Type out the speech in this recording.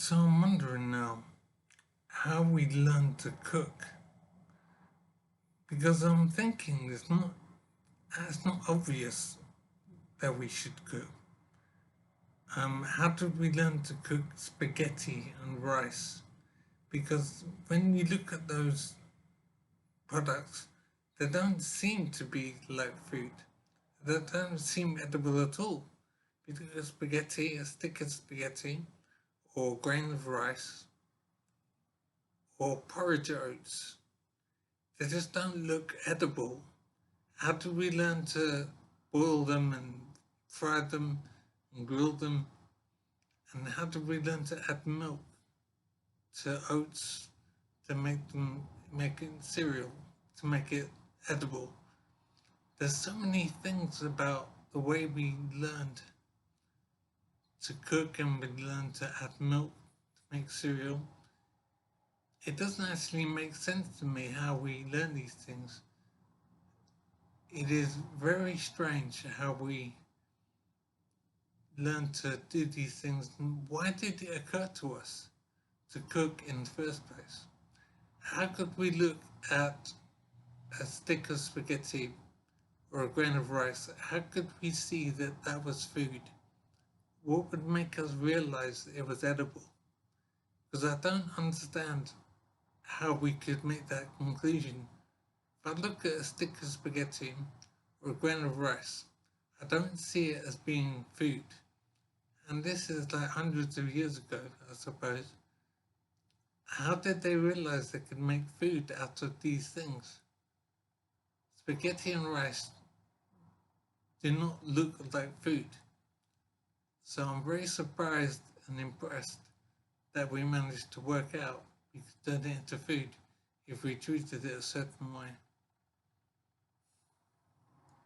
So I'm wondering now how we learn to cook, because I'm thinking it's not obvious that we should cook. How did we learn to cook spaghetti and rice? Because when you look at those products, they don't seem to be like food. They don't seem edible at all. Because spaghetti, a stick of spaghetti, or grain of rice, or porridge oats, they just don't look edible. How do we learn to boil them and fry them and grill them? And how do we learn to add milk to oats to make it cereal, to make it edible? There's so many things about the way we learned to cook and we learned to add milk to make cereal. It doesn't actually make sense to me how we learn these things. It is very strange how we learn to do these things. Why did it occur to us to cook in the first place? How could we look at a stick of spaghetti or a grain of rice? How could we see that that was food? What would make us realize it was edible? Because I don't understand how we could make that conclusion. If I look at a stick of spaghetti or a grain of rice, I don't see it as being food. And this is like hundreds of years ago, I suppose. How did they realize they could make food out of these things? Spaghetti and rice do not look like food. So I'm very surprised and impressed that we managed to work out we could turn it into food if we treated it a certain way.